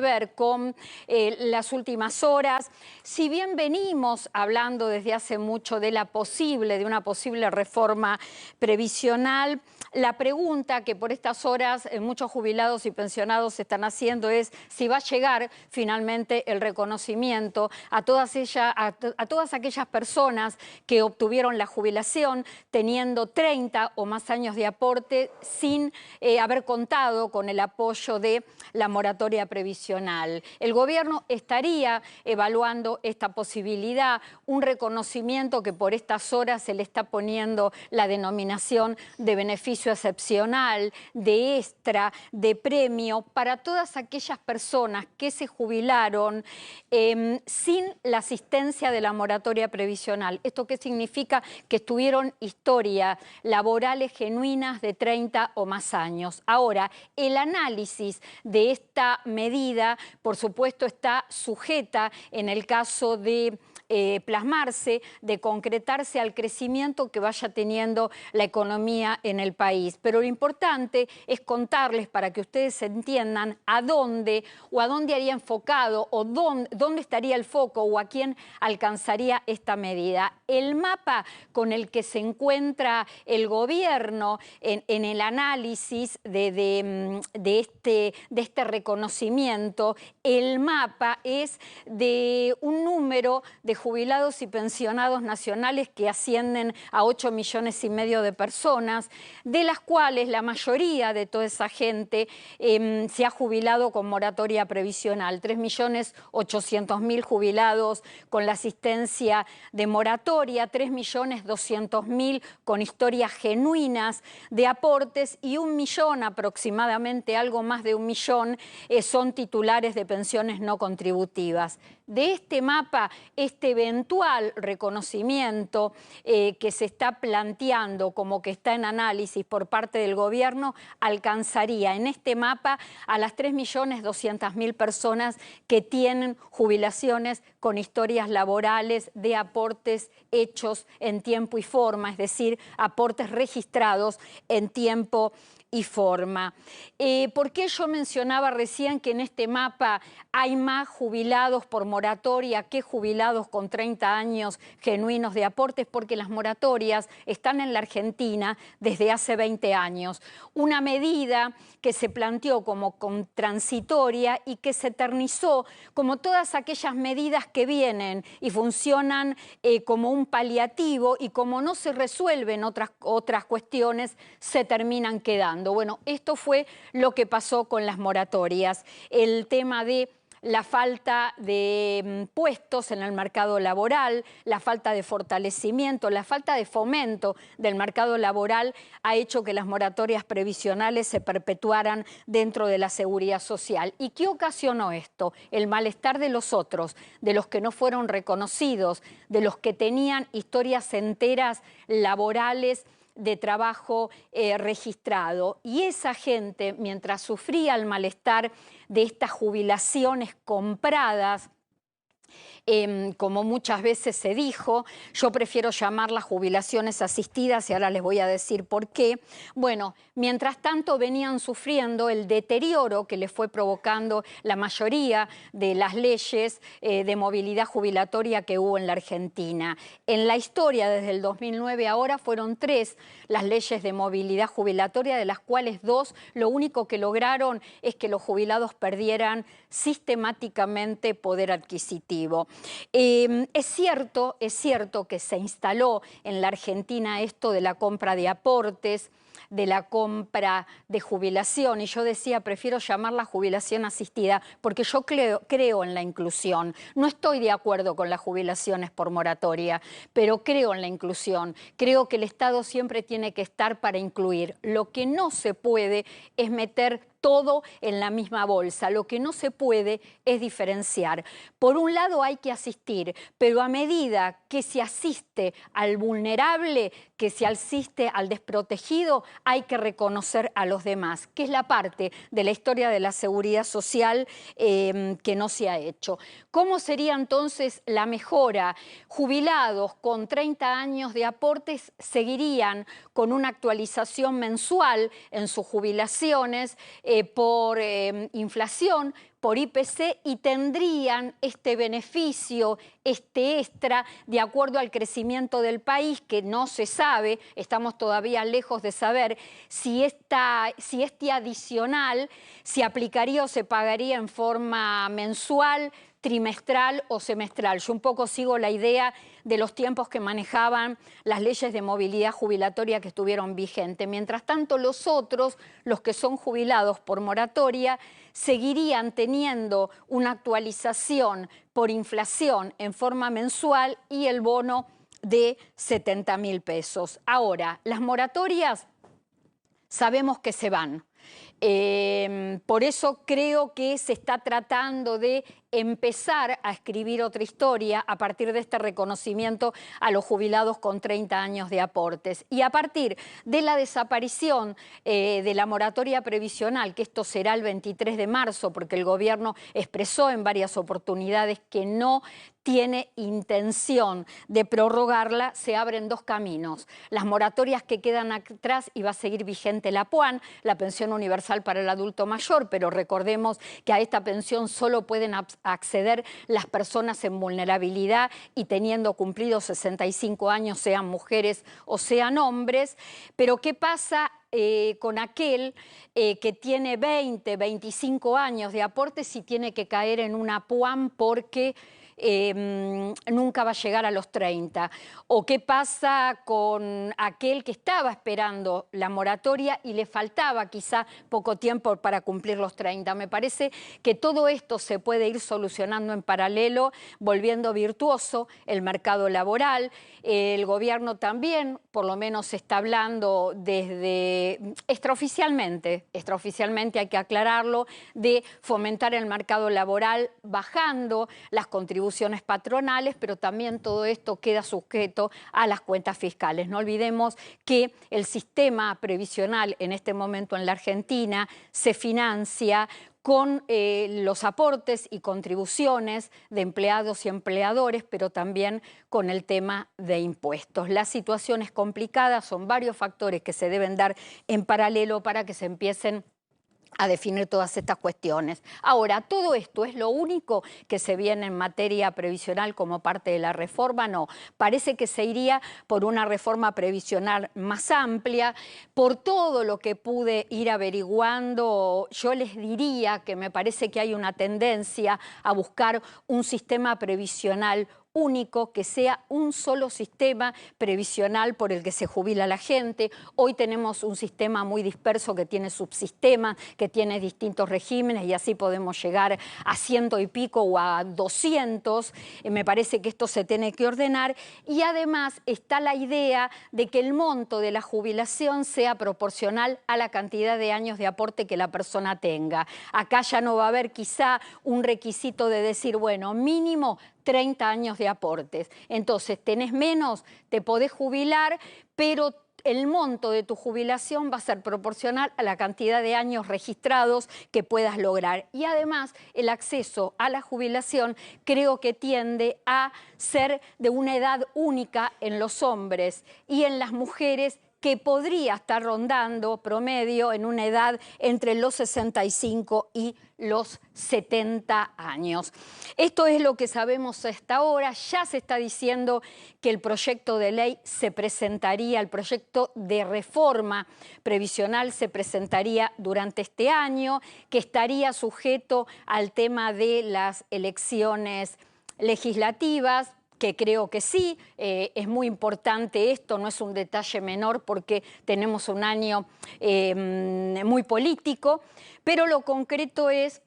ver con las últimas horas. Si bien venimos hablando desde hace mucho de una posible reforma previsional, la pregunta que por estas horas muchos jubilados y pensionados están haciendo es si va a llegar finalmente el reconocimiento a todas aquellas personas que obtuvieron la jubilación teniendo 30 o más años de aporte sin haber contado con el apoyo de la moratoria previsional. El gobierno estaría evaluando esta posibilidad, un reconocimiento que por estas horas se le está poniendo la denominación de beneficio excepcional, de extra, de premio, para todas aquellas personas que se jubilaron sin la asistencia de la moratoria previsional. ¿Esto qué significa? Que tuvieron historias laborales genuinas de 30 o más años. Ahora, el análisis de esta medida, por supuesto, está sujeta en el caso de plasmarse, de concretarse al crecimiento que vaya teniendo la economía en el país. Pero lo importante es contarles para que ustedes entiendan a dónde haría enfocado o dónde estaría el foco o a quién alcanzaría esta medida. El mapa con el que se encuentra el gobierno en el análisis de este reconocimiento, el mapa es de un número de jubilados y pensionados nacionales que ascienden a 8,5 millones de personas, de las cuales la mayoría de toda esa gente se ha jubilado con moratoria previsional. 3,800,000 jubilados con la asistencia de moratoria, 3,200,000 con historias genuinas de aportes y 1 millón aproximadamente, algo más de 1 millón, son titulares de pensiones no contributivas. De este mapa, este eventual reconocimiento que se está planteando como que está en análisis por parte del gobierno, alcanzaría en este mapa a las 3,200,000 personas que tienen jubilaciones con historias laborales de aportes hechos en tiempo y forma, es decir, aportes registrados en tiempo y forma. ¿Por qué yo mencionaba recién que en este mapa hay más jubilados por moratoria que jubilados con 30 años genuinos de aportes? Porque las moratorias están en la Argentina desde hace 20 años. Una medida que se planteó como transitoria y que se eternizó como todas aquellas medidas que vienen y funcionan como un paliativo y como no se resuelven otras cuestiones, se terminan quedando. Bueno, esto fue lo que pasó con las moratorias. El tema de la falta de puestos en el mercado laboral, la falta de fortalecimiento, la falta de fomento del mercado laboral ha hecho que las moratorias previsionales se perpetuaran dentro de la seguridad social. ¿Y qué ocasionó esto? El malestar de los otros, de los que no fueron reconocidos, de los que tenían historias enteras laborales de trabajo registrado. Y esa gente, mientras sufría el malestar de estas jubilaciones compradas, como muchas veces se dijo, yo prefiero llamarlas jubilaciones asistidas y ahora les voy a decir por qué. Bueno, mientras tanto venían sufriendo el deterioro que les fue provocando la mayoría de las leyes de movilidad jubilatoria que hubo en la Argentina. En la historia, desde el 2009 ahora, fueron 3 las leyes de movilidad jubilatoria, de las cuales 2 lo único que lograron es que los jubilados perdieran sistemáticamente poder adquisitivo. Es cierto que se instaló en la Argentina esto de la compra de aportes, de la compra de jubilación, y yo decía, prefiero llamarla jubilación asistida, porque yo creo en la inclusión. No estoy de acuerdo con las jubilaciones por moratoria, pero creo en la inclusión. Creo que el Estado siempre tiene que estar para incluir. Lo que no se puede es meter todo en la misma bolsa. Lo que no se puede es diferenciar. Por un lado hay que asistir, pero a medida que se asiste al vulnerable, que se asiste al desprotegido, hay que reconocer a los demás, que es la parte de la historia de la seguridad social que no se ha hecho. ¿Cómo sería entonces la mejora? Jubilados con 30 años de aportes seguirían con una actualización mensual en sus jubilaciones por inflación, por IPC y tendrían este beneficio, este extra, de acuerdo al crecimiento del país, que no se sabe, estamos todavía lejos de saber si este adicional se aplicaría o se pagaría en forma mensual, trimestral o semestral. Yo un poco sigo la idea de los tiempos que manejaban las leyes de movilidad jubilatoria que estuvieron vigentes. Mientras tanto, los otros, los que son jubilados por moratoria, seguirían teniendo una actualización por inflación en forma mensual y el bono de 70.000 pesos. Ahora, las moratorias sabemos que se van. Por eso creo que se está tratando de empezar a escribir otra historia a partir de este reconocimiento a los jubilados con 30 años de aportes. Y a partir de la desaparición de la moratoria previsional, que esto será el 23 de marzo, porque el gobierno expresó en varias oportunidades que no tiene intención de prorrogarla, se abren dos caminos. Las moratorias que quedan atrás, y va a seguir vigente la PUAN, la pensión universal para el adulto mayor, pero recordemos que a esta pensión solo pueden acceder las personas en vulnerabilidad y teniendo cumplidos 65 años, sean mujeres o sean hombres. Pero ¿qué pasa con aquel que tiene 20, 25 años de aporte si tiene que caer en una PUAN porque nunca va a llegar a los 30? ¿O qué pasa con aquel que estaba esperando la moratoria y le faltaba quizá poco tiempo para cumplir los 30? Me parece que todo esto se puede ir solucionando en paralelo, volviendo virtuoso el mercado laboral. El gobierno también, por lo menos está hablando desde extraoficialmente hay que aclararlo, de fomentar el mercado laboral bajando las contribuciones patronales, pero también todo esto queda sujeto a las cuentas fiscales. No olvidemos que el sistema previsional en este momento en la Argentina se financia con los aportes y contribuciones de empleados y empleadores, pero también con el tema de impuestos. La situación es complicada, son varios factores que se deben dar en paralelo para que se empiecen a definir todas estas cuestiones. Ahora, ¿todo esto es lo único que se viene en materia previsional como parte de la reforma? No, parece que se iría por una reforma previsional más amplia. Por todo lo que pude ir averiguando, yo les diría que me parece que hay una tendencia a buscar un sistema previsional único, que sea un solo sistema previsional por el que se jubila la gente. Hoy tenemos un sistema muy disperso que tiene subsistemas, que tiene distintos regímenes y así podemos llegar a 100 y pico o a 200. Me parece que esto se tiene que ordenar y además está la idea de que el monto de la jubilación sea proporcional a la cantidad de años de aporte que la persona tenga. Acá ya no va a haber quizá un requisito de decir, bueno, mínimo 30 años de aportes. Entonces, tenés menos, te podés jubilar, pero el monto de tu jubilación va a ser proporcional a la cantidad de años registrados que puedas lograr. Y además, el acceso a la jubilación creo que tiende a ser de una edad única en los hombres y en las mujeres, que podría estar rondando promedio en una edad entre los 65 y los 70 años. Esto es lo que sabemos hasta ahora. Ya se está diciendo que el proyecto de ley se presentaría, el proyecto de reforma previsional se presentaría durante este año, que estaría sujeto al tema de las elecciones legislativas, que creo que sí, es muy importante esto, no es un detalle menor porque tenemos un año muy político, pero lo concreto es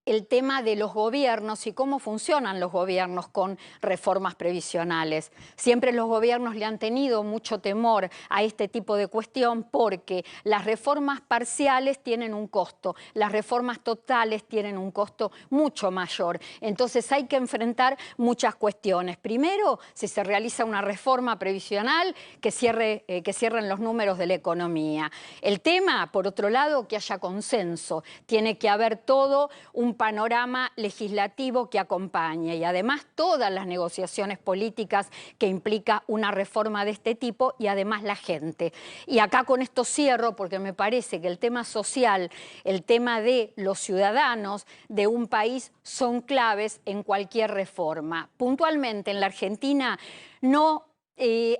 el tema de los gobiernos y cómo funcionan los gobiernos con reformas previsionales. Siempre los gobiernos le han tenido mucho temor a este tipo de cuestión porque las reformas parciales tienen un costo, las reformas totales tienen un costo mucho mayor. Entonces hay que enfrentar muchas cuestiones. Primero, si se realiza una reforma previsional, que cierren los números de la economía. El tema, por otro lado, que haya consenso. Tiene que haber todo un panorama legislativo que acompañe y además todas las negociaciones políticas que implica una reforma de este tipo y además la gente. Y acá con esto cierro porque me parece que el tema social, el tema de los ciudadanos de un país son claves en cualquier reforma. Puntualmente en la Argentina no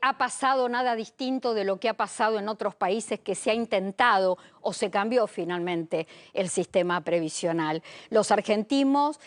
ha pasado nada distinto de lo que ha pasado en otros países que se ha intentado o se cambió finalmente el sistema previsional. Los argentinos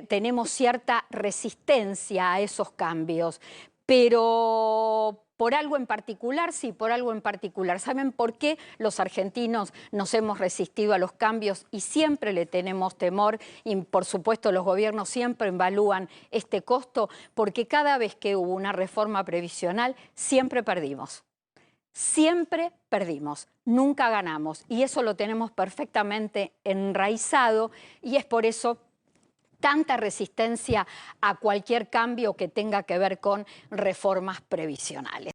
tenemos cierta resistencia a esos cambios, pero por algo en particular, sí, por algo en particular. ¿Saben por qué los argentinos nos hemos resistido a los cambios y siempre le tenemos temor? Y por supuesto los gobiernos siempre evalúan este costo, porque cada vez que hubo una reforma previsional siempre perdimos. Siempre perdimos, nunca ganamos. Y eso lo tenemos perfectamente enraizado y es por eso tanta resistencia a cualquier cambio que tenga que ver con reformas previsionales.